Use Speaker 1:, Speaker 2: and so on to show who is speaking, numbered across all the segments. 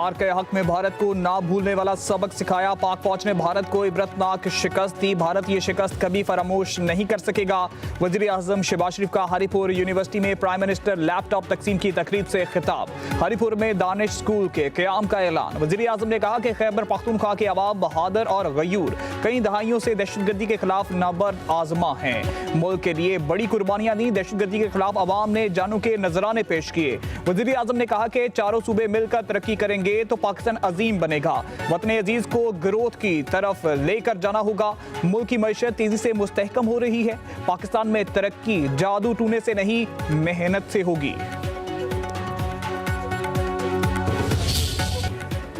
Speaker 1: Myanmar के हक में भारत को ना भूलने वाला सबक सिखाया। पाक फौज ने भारत को इबरतनाक शिकस्त दी। भारत ये शिकस्त कभी फरामोश नहीं कर सकेगा। वजीर आजम शहबाज शरीफ का हरिपुर यूनिवर्सिटी में प्राइम मिनिस्टर लैपटॉप तकसीम की तकरीब से खिताब। हरिपुर में दानिश स्कूल के क़याम का ऐलान। वजीर आजम ने कहा कि खैबर पख्तूनख्वा के अवाम बहादुर और गयूर कई दहाइयों से दहशतगर्दी के खिलाफ नाबर्द आजमा हैं। मुल्क के लिए बड़ी कुर्बानियां दी। दहशतगर्दी के खिलाफ अवाम ने जानों के नजराने पेश किए। वजीर आजम ने कहा कि चारों सूबे मिलकर तरक्की करेंगे तो पाकिस्तान अजीम बनेगा। वतन अजीज को ग्रोथ की तरफ लेकर जाना होगा। मुल्क की मईशत तेजी से मुस्तहकम हो रही है। पाकिस्तान में तरक्की जादू टूने से नहीं, मेहनत से होगी।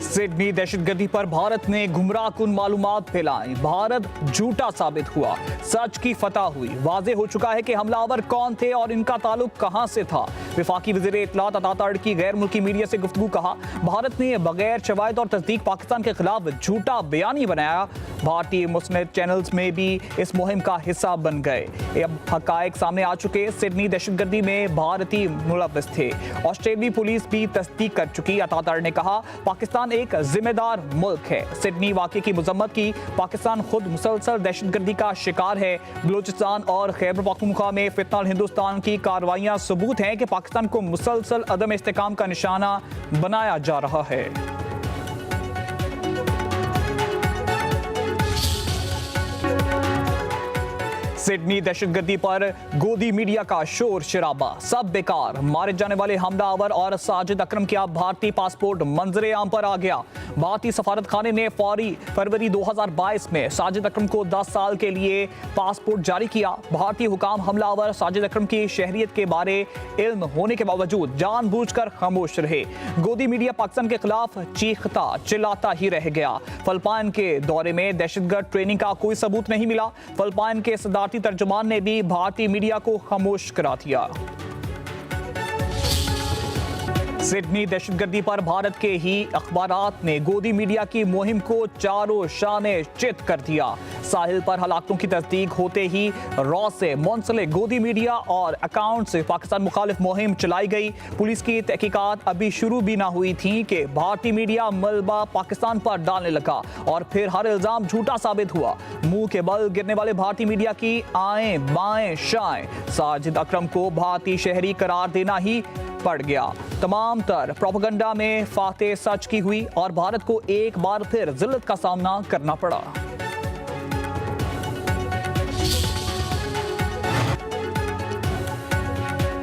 Speaker 1: सिडनी दहशतगर्दी पर भारत ने गुमराहकुन मालूमात फैलाई। भारत झूठा साबित हुआ, सच की फतह हुई। वाज़ेह हो चुका है कि हमलावर कौन थे और इनका ताल्लुक कहां से था। वफाकी वज़ीर इत्तलात अता तारिकी की गैर मुल्की मीडिया से गुफ्तगू। कहा, भारत ने बगैर शवाहिद और तस्दीक पाकिस्तान के खिलाफ झूठा बयानी बनाया। भारतीय मुस्लिम चैनल्स में भी इस मुहिम का हिस्सा बन गए। अब हकायक सामने आ चुके। सिडनी दहशतगर्दी में भारतीय मुलव्वस थे। ऑस्ट्रेलियाई पुलिस भी तस्दीक कर चुकी। अता तारिकी ने कहा, पाकिस्तान एक जिम्मेदार मुल्क है। सिडनी वाक़े की मजम्मत की। पाकिस्तान खुद मुसलसल दहशतगर्दी का शिकार है। बलूचिस्तान और खैबर पख्तूनख्वा में फितनल हिंदुस्तान की कार्रवाइयां सबूत हैं कि पाकिस्तान को मुसलसल अदम इस्तेकाम का निशाना बनाया जा रहा है। सिडनी दहशतगर्दी पर गोदी मीडिया का शोर शराबा। सब बेकार। मारे जाने वाले हमलावर और साजिद अकरम का भारतीय पासपोर्ट मंजरे आम पर आ गया। भारतीय सफारत खाने ने फरवरी 2022 में साजिद अकरम को 10 साल के लिए पासपोर्ट जारी किया। भारतीय हुकाम हमलावर साजिद अकरम की शहरियत के बारे इल्म होने के बावजूद जानबूझकर खामोश रहे। गोदी मीडिया पाकिस्तान के खिलाफ चीखता चिल्लाता ही रह गया। फिलिपाइन के दौरे में दहशतगर्द ट्रेनिंग का कोई सबूत नहीं मिला। फिलिपाइन के सदारती तर्जुमान ने भी भारतीय मीडिया को खामोश करा दिया। सिडनी दहशतगर्दी पर भारत के ही अखबारात ने गोदी मीडिया की मुहिम को चारों शाने चित कर दिया। साहिल पर हलाकतों की तस्दीक होते ही रॉ से मुंसलिक गोदी मीडिया और अकाउंट से पाकिस्तान मुखालिफ मुहिम चलाई गई। पुलिस की तहकीकात अभी शुरू भी ना हुई थी कि भारतीय मीडिया मलबा पाकिस्तान पर डालने लगा और फिर हर इल्जाम झूठा साबित हुआ। मुंह के बल गिरने वाले भारतीय मीडिया की आएं बाएं शाएं। साजिद अकरम को भारतीय शहरी करार देना ही पड़ गया। तमाम तर प्रोपेगेंडा में फातेह सच की हुई और भारत को एक बार फिर जिल्लत का सामना करना पड़ा।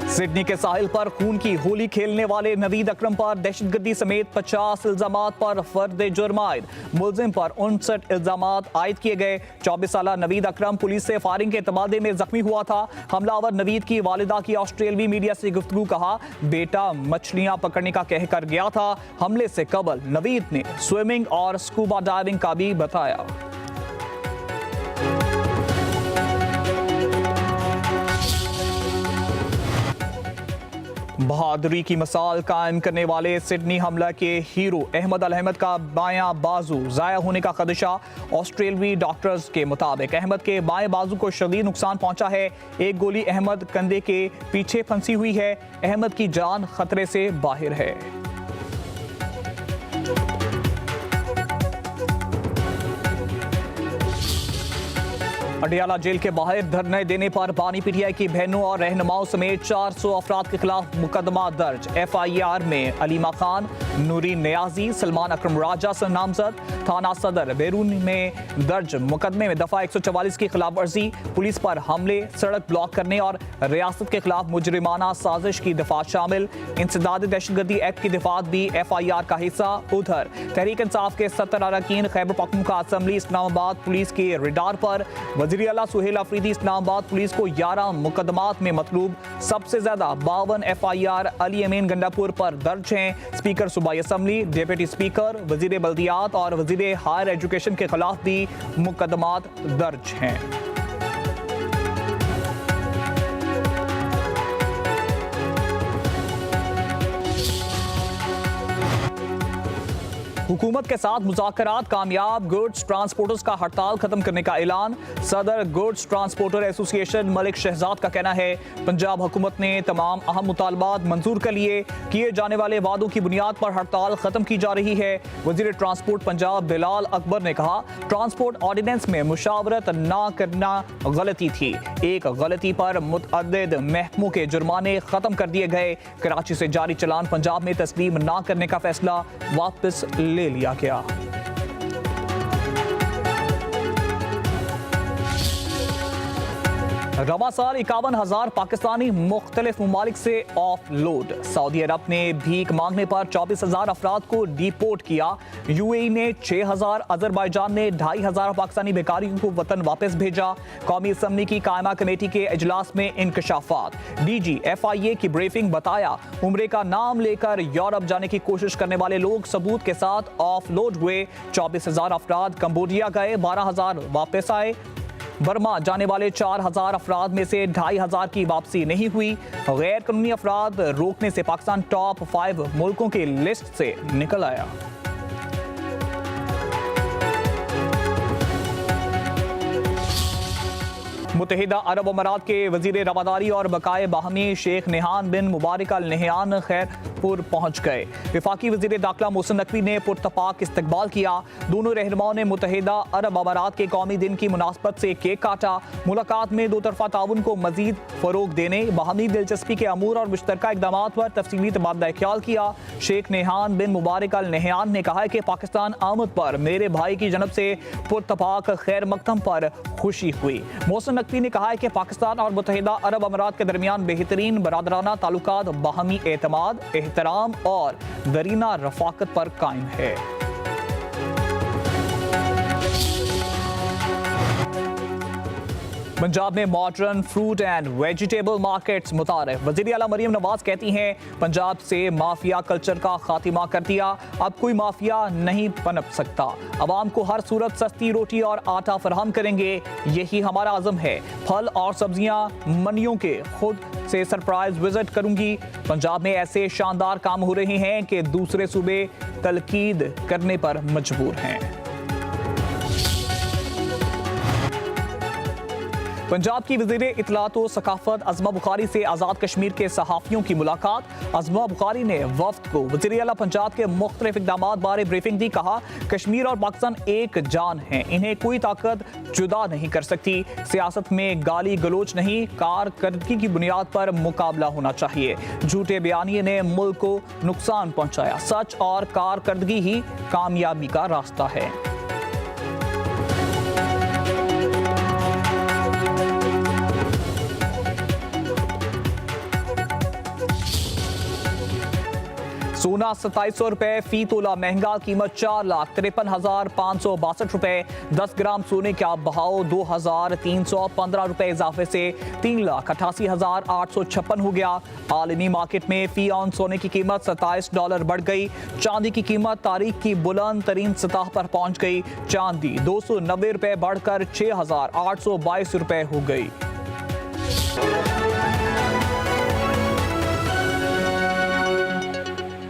Speaker 1: सिडनी के साहिल पर खून की होली खेलने वाले नवीद अकरम पर दहशतगर्दी समेत 50 इल्जामात पर फर्द जुर्म आयद। मुलजिम पर 59 इल्जामात आयद किए गए। 24 साल नवीद अकरम पुलिस से फायरिंग के तबादले में जख्मी हुआ था। हमलावर नवीद की वालिदा की ऑस्ट्रेलियाई मीडिया से गुफ्तगू। कहा, बेटा मछलियां पकड़ने का कहकर गया था। हमले से कबल नवीद ने स्विमिंग और स्कूबा डाइविंग का भी बताया। बहादुरी की मिसाल कायम करने वाले सिडनी हमला के हीरो अहमद अल अहमद का बायां बाजू जाया होने का खदशा। ऑस्ट्रेलियाई डॉक्टर्स के मुताबिक अहमद के बाएं बाजू को शदीद नुकसान पहुंचा है। एक गोली अहमद कंधे के पीछे फंसी हुई है। अहमद की जान खतरे से बाहर है। अडियाला जेल के बाहर धरने देने पर बानी पीटीआई की बहनों और रहनुमाओं समेत 400 अफराद के खिलाफ मुकदमा दर्ज। FIR में अलीमा खान, नूरीन नियाजी, सलमान अकरम राजा से नामजद। थाना सदर बैरून में दर्ज मुकदमे में दफा 144 की खिलाफ वर्जी, पुलिस पर हमले, सड़क ब्लॉक करने और रियासत के खिलाफ मुजरिमाना साजिश की दफात शामिल। इंसदाद दहशतगर्दी एक्ट की दफात भी FIR का हिस्सा। उधर तहरीक इंसाफ के 70 अरकान खैबर पख्तूनख्वा असेंबली इस्लामाबाद पुलिस के रिडार पर। वज़ीर आला सुहेल अफरीदी इस्लामाबाद पुलिस को 11 मुकदमात में मतलूब। सबसे ज्यादा 52 FIR अली अमीन गंडापुर पर दर्ज हैं। स्पीकर सूबाई असेंबली, डिप्टी स्पीकर, वजीर बल्दियात और वजीर हायर एजुकेशन के खिलाफ भी मुकदमात दर्ज हैं। हुकूमत के साथ मुज़ाकरात कामयाब, गुड्स ट्रांसपोर्टर्स का हड़ताल खत्म करने का ऐलान। सदर goods transporter association Malik Shahzad का कहना है पंजाब हुकूमत ने तमाम अहम मुतालबात मंजूर कर लिए, किए जाने वाले वादों की बुनियाद पर हड़ताल खत्म की जा रही है। वजीर ट्रांसपोर्ट पंजाब बिलाल अकबर ने कहा ट्रांसपोर्ट ऑर्डिनेंस में मुशावरत ना करना गलती थी, एक गलती पर मुतअद्दिद महकमों के जुर्माने खत्म कर दिए गए। कराची से जारी चलान पंजाब में तस्लीम ना करने का फैसला वापस ले लिया गया। रवा साल 51,000 पाकिस्तानी मुख्तलिफ ममालिक से ऑफ लोड। सऊदी अरब ने भीख मांगने पर 24,000 अफराद को डिपोर्ट किया। यूएई ने 6,000, अजरबैजान ने 2,500 पाकिस्तानी बेकारियों को वतन वापस भेजा। कौमी असम्बली की कायमा कमेटी के इजलास में इंकशाफात। डीजी FIA की ब्रीफिंग, बताया उम्रे का नाम लेकर यूरोप जाने की कोशिश करने वाले लोग सबूत के साथ ऑफ लोड हुए। 24,000 अफराद कंबोडिया गए, 12,000 वापस आए। बर्मा जाने वाले 4,000 अफराद में से 2,500 की वापसी नहीं हुई। गैर कानूनी अफराद रोकने से पाकिस्तान टॉप 5 मुल्कों की लिस्ट से निकल आया। मुत्तहिदा अरब अमारात के वजीर रवादारी और बकाए बाहमी शेख नेहान बिन मुबारक अल नहयान खैरपुर पहुंच गए। वफाकी वजीर दाखिला मोहसिन नकवी ने पुरतपाक इस्तकबाल किया। दोनों रहनुमाओं ने मुत्तहिदा अरब अमारात के कौमी दिन की मुनासबत से केक काटा। मुलाकात में दो तरफा ताउन को मजीद फरोग देने, बाहमी दिलचस्पी के अमूर और मुश्तरका इकदाम पर तफसीली तबादला ख्याल किया। शेख नेहान बिन मुबारक अल नहयान ने कहा कि पाकिस्तान आमद पर मेरे भाई की जनब से पुरतपाक खैर मकदम पर खुशी हुई। मोहसिन नकवी ने कहा है कि पाकिस्तान और मुत्तहिदा अरब अमारात के दरमियान बेहतरीन बरादराना ताल्लुकात बाहमी एतमाद, एहतराम और दरीना रफाकत पर कायम है। पंजाब में modern fruit and vegetable markets मुतारिफ। वज़ीर आला मरीम नवाज कहती हैं पंजाब से माफिया कल्चर का खात्मा कर दिया, अब कोई माफिया नहीं पनप सकता। अवाम को हर सूरत सस्ती रोटी और आटा फराहम करेंगे, यही हमारा अज़म है। फल और सब्जियां मंडियों के खुद से सरप्राइज विजिट करूंगी। पंजाब में ऐसे शानदार काम हो रहे हैं कि दूसरे सूबे तलकीद करने पर मजबूर हैं। पंजाब की वज़ीर इत्तलात व सकाफत अज़मा बुखारी से आज़ाद कश्मीर के सहाफ़ियों की मुलाकात। अज़मा बुखारी ने वफ़द को वज़ीर आला पंजाब के मुख्तलिफ इक़दामात बारे ब्रीफिंग दी। कहा कश्मीर और पाकिस्तान एक जान हैं, इन्हें कोई ताकत जुदा नहीं कर सकती। सियासत में गाली गलोच नहीं, कारकर्दगी की बुनियाद पर मुकाबला होना चाहिए। झूठे बयानिए ने मुल्क को नुकसान पहुँचाया, सच और कारकर्दगी ही कामयाबी का रास्ता है। सोना 2700 रुपए फी तोला महंगा, कीमत 4,53,562 रुपए। 10 ग्राम सोने का भाव 2,315 रुपए इजाफे से 3,88,856 हो गया। आलमी मार्केट में फी ऑन सोने की कीमत $27 बढ़ गई। चांदी की कीमत तारीख की बुलंद तरीन सतह पर पहुंच गई। चांदी 290 रुपए बढ़कर 6,822 रुपए हो गई।